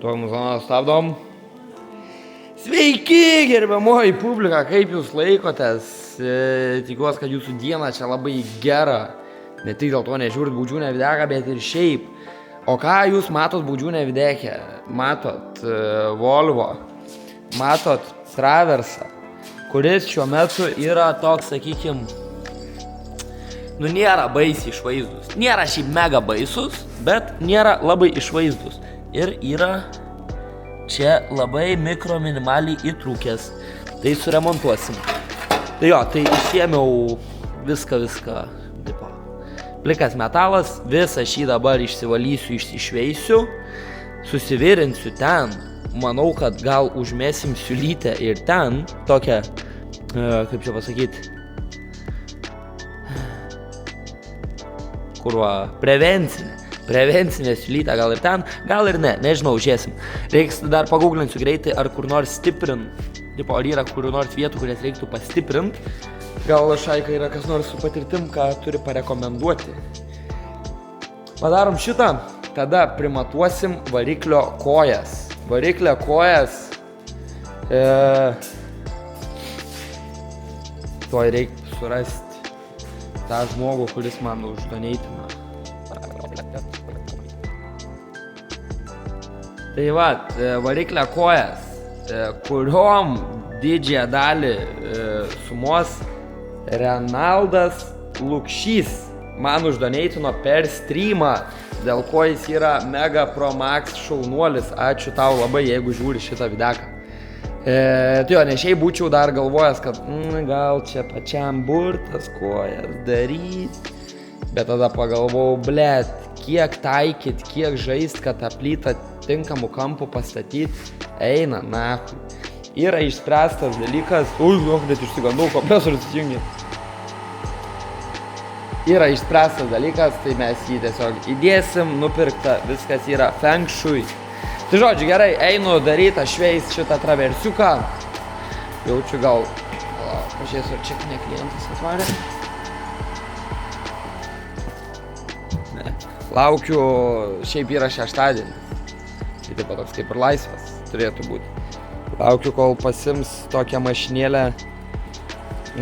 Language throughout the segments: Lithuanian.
Tuo muzoną stabdom. Sveiki, gerbiamoji publika, kaip jūs laikotės? Tikiuosi, kad jūsų diena čia labai gera. Ne tik dėl to nežiūrit Baudžiūnę videką, bet ir šiaip. O ką jūs matot Baudžiūnę videkę? Matot Volvo, matot Traversą, kuris šiuo metu yra toks, sakykim, nėra baisiai išvaizdus. Nėra šiaip mega baisus, bet nėra labai išvaizdus. Ir yra čia labai minimaliai įtrūkęs. Tai suremontuosim. Tai jo, tai išėmiau viską. Tipo, plikas metalas, visą šį dabar išsivalysiu, išsišveisiu, susivirinsiu ten. Manau, kad gal užmesim siulytę ir ten, tokią, kaip čia pasakyti, prevencinė siulytė, gal ir ten, gal ir ne, nežinau, žiūrėsim. Reiks dar paguglinsiu greitai, ar kur nors stiprint, tipo, ar yra kur nors vietų, kurias reiktų pastiprint. Gal Šaika yra kas nors su patirtim, ką turi parekomenduoti. Padarom šitą, tada primatuosim variklio kojas. Variklio kojas, tuoj reikia surasti tą žmogų, kuris man uždoneitina. Tai va, variklio kojas, kuriom didžiąją dalį sumos Renaldas Lukšys man uždoneitino per streamą, dėl ko jis yra Mega Pro Max šaunuolis. Ačiū tau labai, jeigu žiūri šitą videką. Tai jo, ne šiaip būčiau dar galvojęs, kad gal čia pačiam burtas kojas daryt. Bet tada pagalvojau, blet, kiek taikyt, kiek žaist, kad tą plytą tinkamų kampų pastatyti, eina, nahui. Yra išspręstas dalykas, net išsigandau, kompresorius įsijungi. Yra išspręstas dalykas, tai mes jį tiesiog įdėsim, nupirkta, viskas yra feng shui. Tai žodžiu, gerai, einu daryti, aš šveis šitą traversiuką. Jaučiu gal, pažiūrėsiu, ar čia ne klientas atvarė. Ne, laukiu, šiaip yra šeštadienis. Tai taip pat toks kaip ir laisvas turėtų būti. Laukiu, kol pasims tokią mašinėlę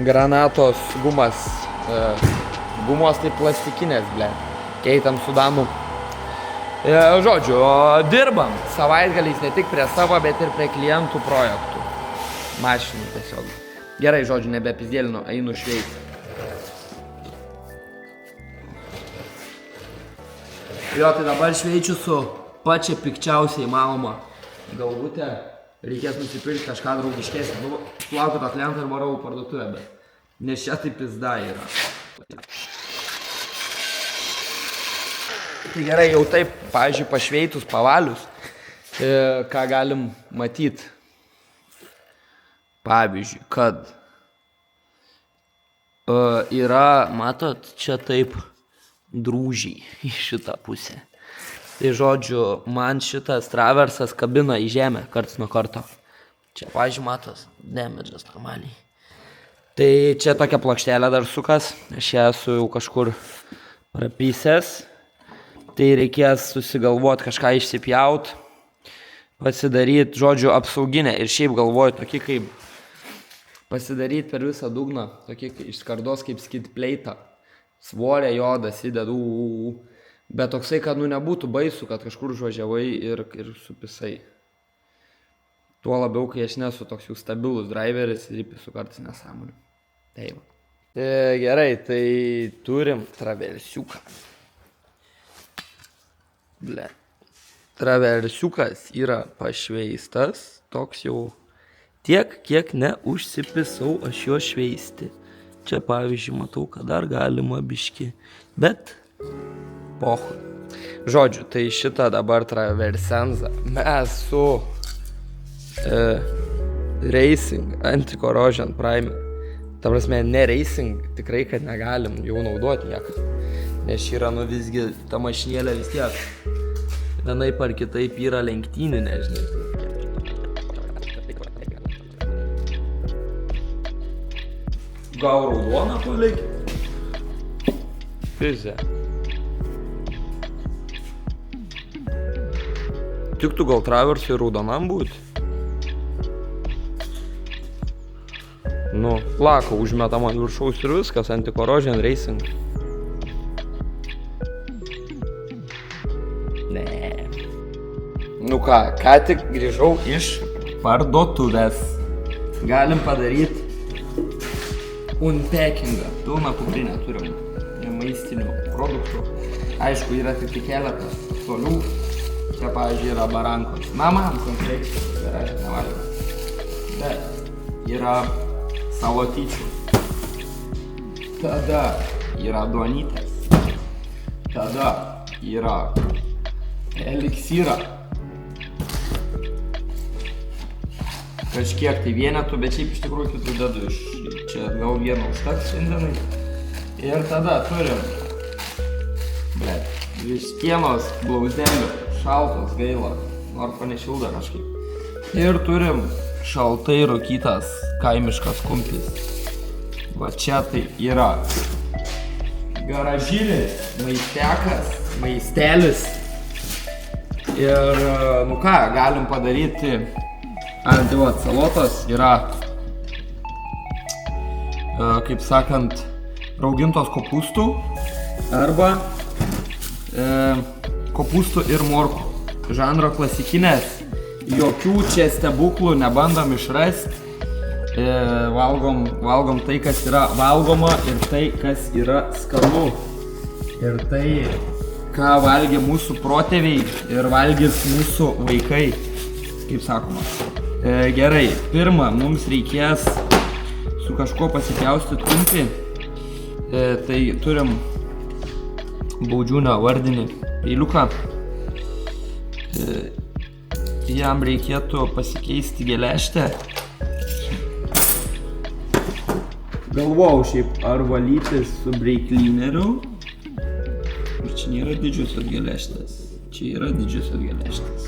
granatos gumas. Gumos tai plastikinės, ble. Keitam su Danu. Žodžiu, dirbam savaitgaliais ne tik prie savo, bet ir prie klientų projektų. Mašinų tiesiog. Gerai, žodžiu, nebepizdėlinu, einu šveiti. Jo, tai dabar šveičiu su pačia pikčiausiai įmanoma galvutė. Reikės nusipirkti kažką draugiškesnį. Laukiu to klientą ir varau parduotuvę, bet nes čia tai pizda yra. Tai gerai, jau taip, pavyzdžiui, pašveitus, pavalius, ką galim matyti. Pavyzdžiui, kad yra, matot, čia taip drūžiai į šitą pusę. Tai žodžiu, man šitas traversas kabina į žemę karts nuo karto. Čia, pavyzdžiui, matos, damage'as normaliai. Tai čia tokia plokštelė dar sukas, aš ją esu jau kažkur prapysęs. Tai reikės susigalvoti kažką išsipjaut, pasidaryti, žodžiu, apsauginę. Ir šiaip galvoju, tokį kaip pasidaryti per visą dugną, tokį iš skardos kaip skid pleitą. Svorė jodas įdedu, bet toksai, kad nebūtų baisu, kad kažkur žvažiavai ir supisai. Tuo labiau, kai aš nesu toks jau stabilus driveris ir įpisu kartais nesąmonį. Taip. Gerai, tai turim traversiuką. Ble. Traversiukas yra pašveistas, toks jau tiek, kiek neužsipisau aš jo šveisti. Čia pavyzdžiui matau, kad dar galima biški, bet pohui. Žodžiu, tai šitą dabar traversenzą mes su Racing Anti-Corrosion Primer. Ta prasme, ne Racing, tikrai, kad negalim jau naudoti niekad. Nes yra, visgi, ta mašinėlė vis tiek vienaip ar kitaip yra lenktyninė, žinai. Gal raudoną paliekit? Fizė. tiktų gal traversui raudonam būti. Nu, lako užmetama ant viršaus ir viskas, anti-corrosion racing. Ne. Nu ką tik grįžau iš parduotuvės. Galim padaryti unpackingą. Pilną kuprinę turim maistinių produktų. Aišku, yra tik keletas solių. Čia, pavyzdžiui, yra barankos. Na, man konkrečiai, ir aš nevalgiau. Bet yra salotyčių. Tada yra duonytės. Tada yra eliksyra. Kažkiek tai vienetų, bet šiaip iš tikrųjų kitų dedu iš čia gal vieną užtaks šiandienai. Ir tada turim vištienos blauzdelių, šaltos gaila, nors panešilda kažkaip. Ir turim šaltai rūkytas kaimiškas kumpis. Va čia tai yra garažinis maistelis. Ir, nu ką, galim padaryti ant salotos yra, kaip sakant, raugintos kopūstų arba kopūstų ir morkų. Žanro klasikinės, jokių čia stebuklų nebandom išrasti. Valgom tai, kas yra valgoma ir tai, kas yra skanu. Ir tai, ką valgė mūsų protėviai ir valgys mūsų vaikai, kaip sakoma. Gerai, pirma, mums reikės su kažkuo pasipjaustyti kumpį. Tai turim baudžiūną vardinį peiliuką. Jam reikėtų pasikeisti geležtę. Galvojau šiaip ar valytis su breiklineriu. Ir čia nėra didžiosios geležtės. Čia yra didžiosios geležtės.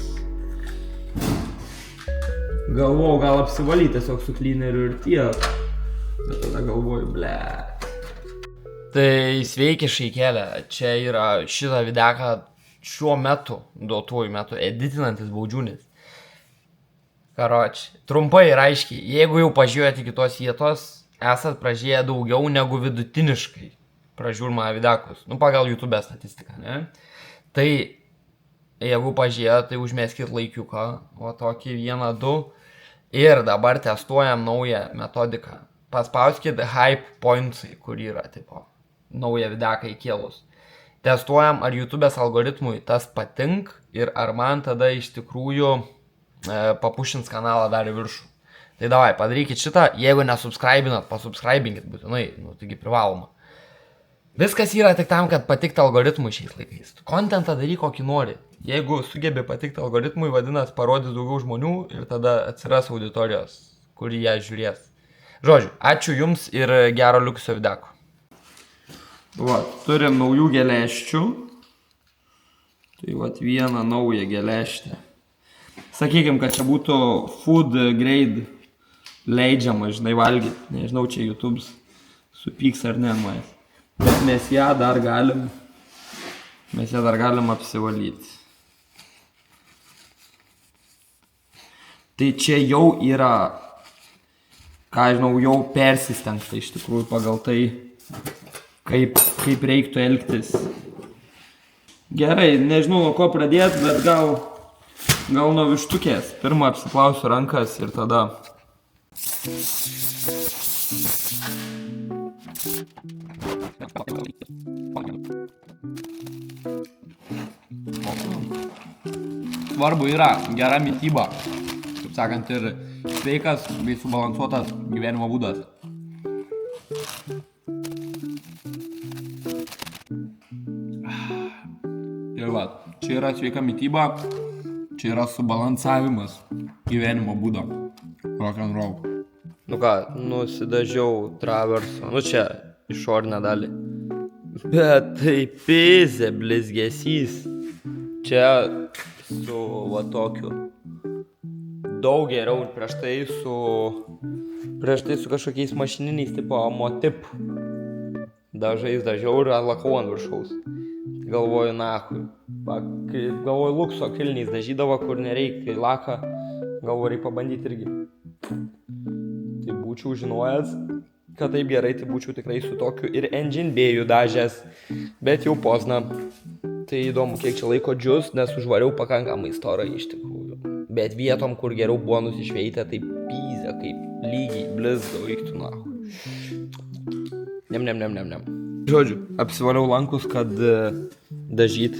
Galvojau gal apsivalyti tiesiog su klineriu ir tiek. Bet tada galvoju, blėt. Tai sveiki šaikelė, čia yra šitą videką šiuo metu, duotuoju metu, editinantis baudžiūnis. Karoči, trumpai ir aiškiai, jeigu jau pažiūrėjote kitos vietos, esat pražiūrėję daugiau negu vidutiniškai pražiūrima videkus, nu pagal YouTube statistiką, ne? Tai jeigu pažiūrėjote, tai užmeskit laikiuką, o tokį 1-2 ir dabar testuojam naują metodiką. Paspauskit hype pointsai, kur yra tipo naują videką įkėlus. Testuojam, ar YouTube'ės algoritmui tas patink ir ar man tada iš tikrųjų papušins kanalą dar į viršų. Tai davai, padarykit šitą, jeigu nesubscribinat, pasubscribinkit būtinai, nu taigi privaloma. Viskas yra tik tam, kad patikti algoritmui šiais laikais. Kontentą daryk kokį nori. Jeigu sugebi patikti algoritmui, vadinasi, parodys daugiau žmonių ir tada atsiras auditorijos, kuri ją žiūrės. Žodžiu, ačiū jums ir gero likusio videko. Va, turim naujų geležčių. Tai va, vieną naują geležtę. Sakykim, kad čia būtų food grade leidžiama, žinai, valgyti. Nežinau, čia YouTube'as supyks ar ne, man. Bet mes ją dar galim apsivalyti. Tai čia jau yra, ką žinau, jau persistengta iš tikrųjų pagal tai, kaip reiktų elgtis. Gerai, nežinau nuo ko pradėti, bet gal nuo vištukės. Pirmą apsiplausiu rankas ir tada. Svarbu yra gera mityba, kaip sakant, ir sveikas bei subalansuotas gyvenimo būdas. Ir va, čia yra sveika mityba, čia yra subalansavimas gyvenimo būdo. Rock and roll. Nu ką, nusidažiau traverso, nu čia išorinę dalį. Bet tai pizė blizgesys. Čia su va tokiu. Daug geriau ir prieš tai su kažkokiais mašininiais tipo motip. Dažais dažiau ir lakau ant viršaus. Galvoju, nahui. Kai galvoju, lukso kilniais dažydavo, kur nereikia laką, galvoju, reikia pabandyti irgi. Tai būčiau žinojęs, kad taip gerai, tai būčiau tikrai su tokiu ir engine bėju dažęs, bet jau pozna. Tai įdomu, kiek čia laiko džius, nes užvariau pakankamai storą iš tikrųjų. Bet vietom, kur geriau buvo nusišveitę, tai pyzė, kaip lygiai blizdo, reiktų nahu. Nem. Žodžiu, apsivaliau lankus, kad dažyt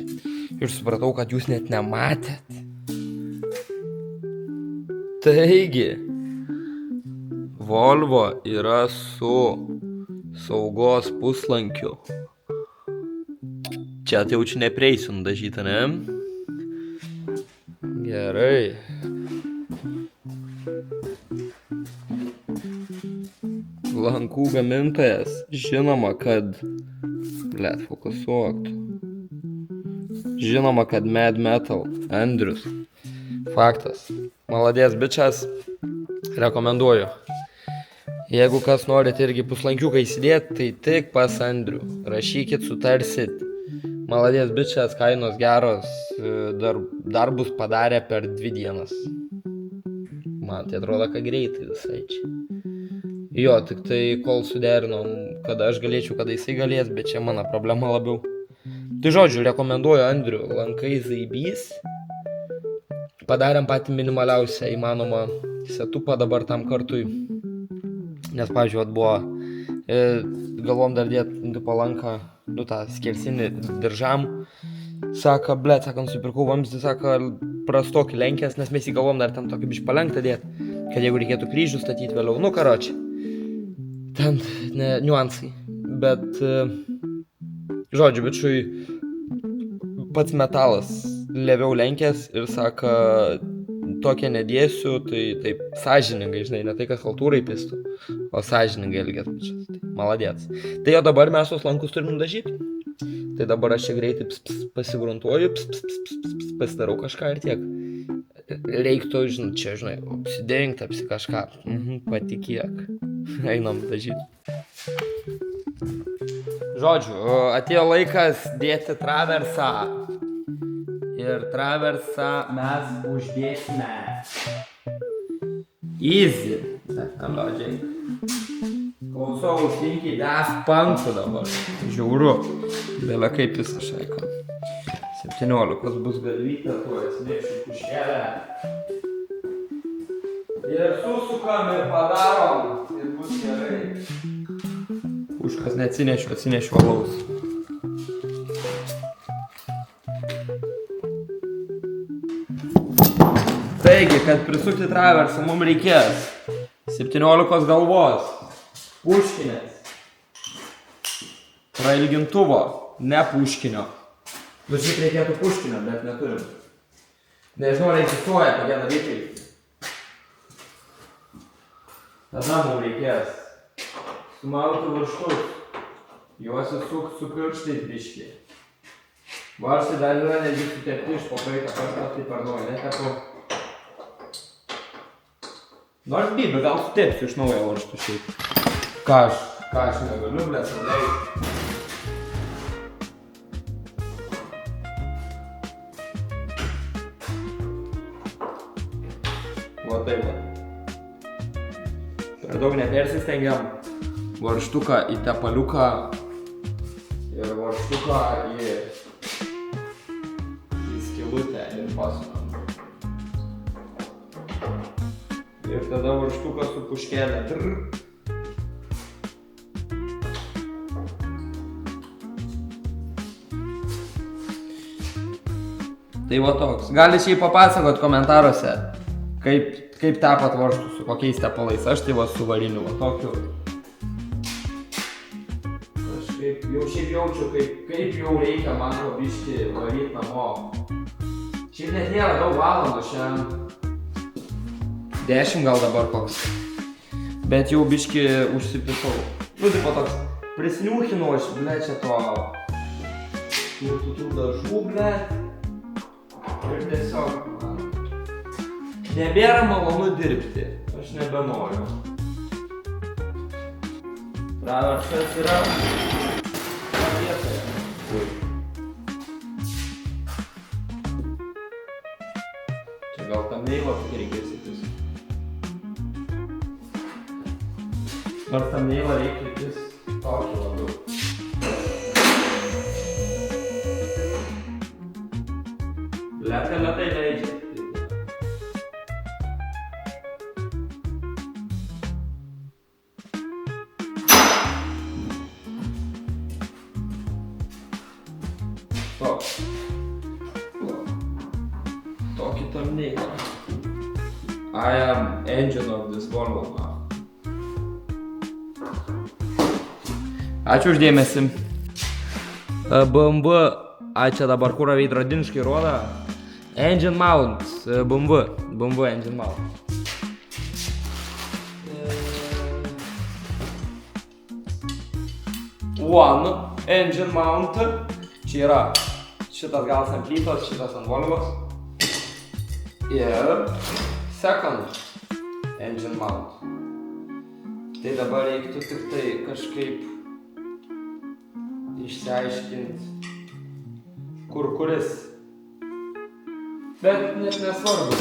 ir supratau, kad jūs net nematėt. Taigi, Volvo yra su saugos puslankiu. Čia tai jau čia neprieisiu nudažytą, ne? Gerai. Lankų gamintojas, žinoma, kad... fokusuok. Žinoma, kad Mad Metal, Andrius. Faktas. Maladės bičias, rekomenduoju. Jeigu kas norit irgi puslankiuką įsidėti, tai tik pas Andrių. Rašykit, sutarsit. Maladės bičias, kainos geros, darbus padarė per 2 dienas. Man tai atrodo, kad greitai visai čia. Jo, tik tai kol suderinom, kada aš galėčiau, kada jisai galės, bet čia mano problema labiau. Tai žodžiu, rekomenduoju Andrių, lankai zaibys. Padarėm patį minimaliausią įmanomą setupą dabar tam kartui. Nes, pavyzdžiui, buvo, galvom dar dėti po lanką, tą skersinį diržam. Saka, nusipirkau vamzdį, saka, prastokį lenkęs, nes mes jį galvom dar tam tokį bišį palenktą dėti, kad jeigu reikėtų kryžių statyti vėliau, karočią. Ten niuansai, bet, žodžiu, bičiui, pats metalas leviau lenkęs ir saka, tokią nedėsiu, tai taip sąžiningai, žinai, ne tai, kad haltūrai pistų, o sąžiningai elgės, bičias, tai maladėts. Tai jo dabar mes tos lankus turim nudažyti, tai dabar aš čia greitai pasigruntuoju, pasidarau kažką ir tiek. Reiktų, žinai, apsidengti, kažką, patikėk. Einam dažyti. Žodžiu, atėjo laikas dėti traversą. Ir traversą mes uždėsime. Easy. Amdodžiai. Klausau, slinkiai Daft Punk'u dabar. Žiauru. Bėlė kaip visą šaiką. 17 bus galvytė, tuo atsinėšiu puškelę. Ir susukam ir padarom. Ir bus gerai. Puškas neatsinešiu alaus. Taigi, kad prisukti traversą mums reikės 17 galvos, puškinės, prailgintuvo, ne puškinio. Šiaip reikėtų puškinio, bet neturim. Nežinau, ar egzistuoja tokie dalykai. Tada mums reikės sumauti varžtus, juos įsukti su pirštais biškį. Varžtai dar yra netgi sutepti iš po praeitą kartą, tai per naują netepu. Nors bybė, gal sutepsiu iš naujo varžtų šiaip. Ką aš negaliu, blės, leidžiu. Va taip va. Per daug nepersistengiam. Varžtuką į tepaliuką ir varžtuką į skylutę ir pasukam. Ir tada varžtuką su puškelė. Tai va toks. Gali šiaip papasakot komentaruose, kaip tepat varžtus, su kokiais tepalais. Aš tai va su variniu, va tokiu. Kažkaip jau šiaip jaučiu, kaip jau reikia man to biškį varyt namo. Šiaip net nėra daug valandų šiandien. 10 gal dabar koks. Bet jau biškį užsipitau. Nu, tai po toks prisniūchinau aš, ble, čia to tų dažų, ble. Ir tiesiog nebėra malonu dirbti. Aš nebenoriu. Traversas yra vietoje. Čia gal tam neįvo reikės įtis. Nors tam neįvo reikia įtis tokį labiau. Lėtai leidžia. Tokį tam neįvo. I am engine of this Volvo. Ačiū uždėmesi. BMW, čia dabar kurą veidrodiniškai rodo. Engine mount, BMW engine mount. One engine mount. Čia yra šitas galas ant plytos, šitas ant Volvos. Ir second engine mount. Tai dabar reiktų tik tai kažkaip išsiaiškinti, kur kuris. Bet net nesvarbu.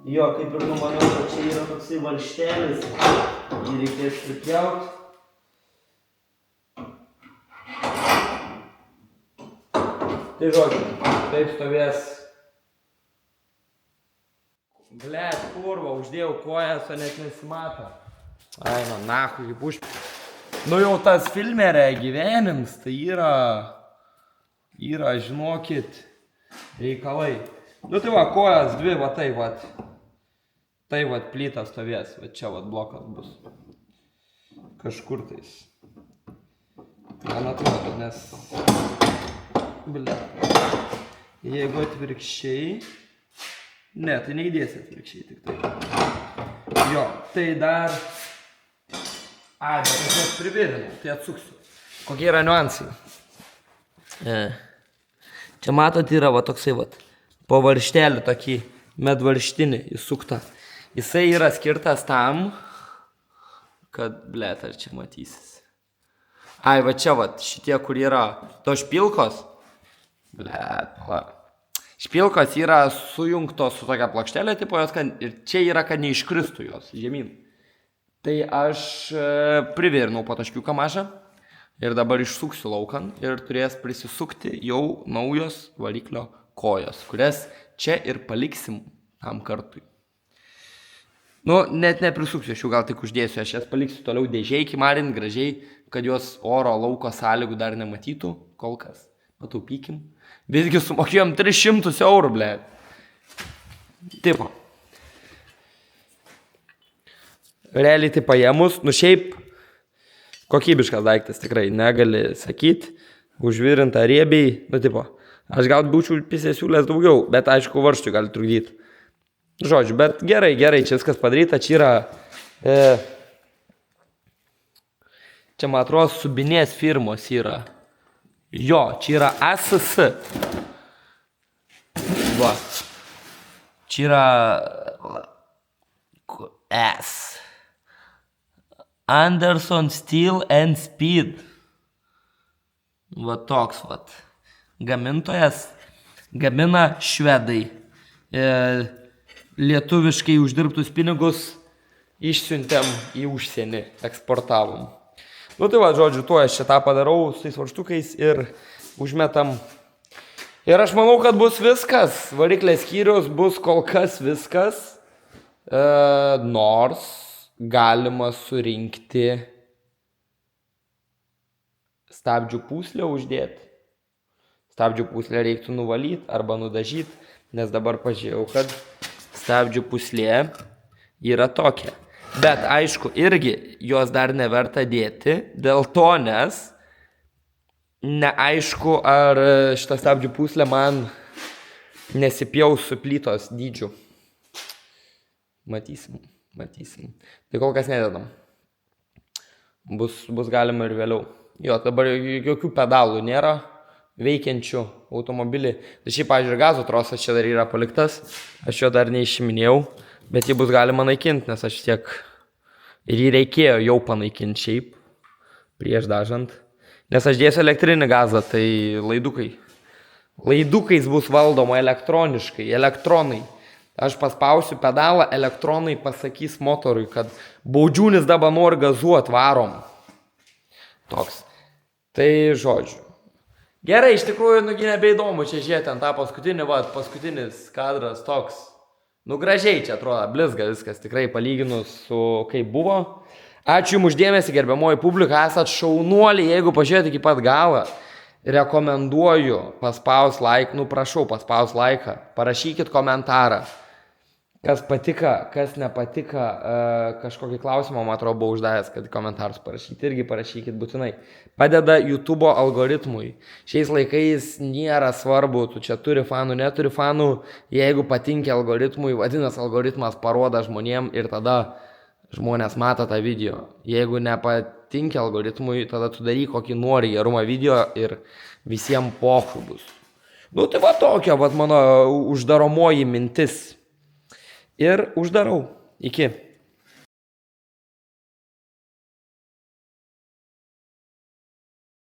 Jo, kaip ir numaniau, kad čia yra toksai valštelis. Jį reikės pripjaut. Tai žodžiu, taip stovės. Blet, kurva, uždėjau kojas, o net nesimato. Ai, man nahui, kaip užp... Nu jau tas filmerė gyvenims, tai yra, žinokit, reikalai. Nu tai va, kojas dvi, va tai va. Tai va plytas stovės, va čia va blokas bus. Kažkur tais. Man atrodo, nes... Blet. Jeigu atvirkščiai... Ne, tai neįdėsi atvirkščiai, tik tai. Jo, tai dar... Ai, bet aš net privirinau, tai atsuksiu. Kokie yra niuansai? Čia matot yra va toksai va, po varžtelį tokį medvaržtinį įsuktą. Jisai yra skirtas tam, kad, blet, ar čia matysis. Ai, va čia va, šitie, kur yra to špilkos. Blet, va. Špilkos yra sujungtos su tokia plokštelė, tipo jos, ir čia yra, kad neiškristų jos žemyn. Tai aš privirinau pataškiuką mažą ir dabar išsuksiu laukan ir turės prisisukti jau naujos variklio kojos, kurias čia ir paliksim tam kartui. Nu, net neprisuksiu, aš jų gal tik uždėsiu, aš jas paliksiu toliau dėžiai, kimarint gražiai, kad jos oro lauko sąlygų dar nematytų, kol kas. Pataupykim. Visgi sumokėjom 300 eurų, ble. Tipo. Realiai tai paėmus, nu šiaip kokybiškas daiktas tikrai, negali sakyti, užvirinta riebiai, nu tipo, aš gal būčiau pisėsiūlės daugiau, bet aišku varžčiui gali trukdyti. Žodžiu, bet gerai, čia viskas padaryta, čia yra, čia man atrodo Subinės firmos yra, jo, čia yra ASS, va, čia yra S. Anderson Steel and Speed. Va toks, va. Gamintojas gamina švedai. Lietuviškai uždirbtus pinigus išsiuntėm į užsienį, eksportavom. Nu tai va, žodžiu, tuo aš šitą padarau su tais varžtukais ir užmetam. Ir aš manau, kad bus viskas. Variklės skyrius bus kol kas viskas. Nors galima surinkti stabdžių pūslę uždėti. Stabdžių pūslę reiktų nuvalyti arba nudažyti, nes dabar pažiūrėjau, kad stabdžių pūslė yra tokia. Bet aišku, irgi jos dar neverta dėti, dėl to, nes neaišku, ar šitą stabdžių pūslę man nesipjaus su plytos dydžiu. Matysim. Tai kol kas nededam. Bus galima ir vėliau. Jo, dabar jokių pedalų nėra veikiančių automobilį. Tai šiaip, pavyzdžiui, gazo trosas čia dar yra paliktas. Aš jo dar neišiminėjau, bet jį bus galima naikinti, nes aš tiek ir jį reikėjo jau panaikinti šiaip prieš dažant. Nes aš dėsiu elektrinį gazą, tai laidukai. Laidukais bus valdoma elektroniškai, elektronai. Aš paspausiu pedalą, elektronai pasakys motorui, kad baudžiūnis dabar nori gazuot, varom. Toks. Tai žodžiu. Gerai, iš tikrųjų, nugi nebeįdomu čia žiūrėti ant tą paskutinį, paskutinis kadras toks. Nu gražiai čia atrodo, blizga viskas, tikrai palyginus su kaip buvo. Ačiū Jums uždėmesi, gerbiamoji publika, esat šaunuoliai, jeigu pažiūrėt iki pat galą. Rekomenduoju paspaus like, prašau paspaus laiką, parašykit komentarą. Kas patika, kas nepatika, kažkokį klausimą, man atrodo, buvau uždavęs, kad komentarus parašykit, irgi parašykit būtinai. Padeda YouTube algoritmui. Šiais laikais nėra svarbu, tu čia turi fanų, neturi fanų, jeigu patinka algoritmui, vadinasi algoritmas parodo žmonėm ir tada žmonės mato tą video. Jeigu nepatinka algoritmui, tada tu daryk kokį nori gerumą video ir visiems pochu bus. Nu tai va tokia, mano uždaromoji mintis. Ir uždarau. Iki.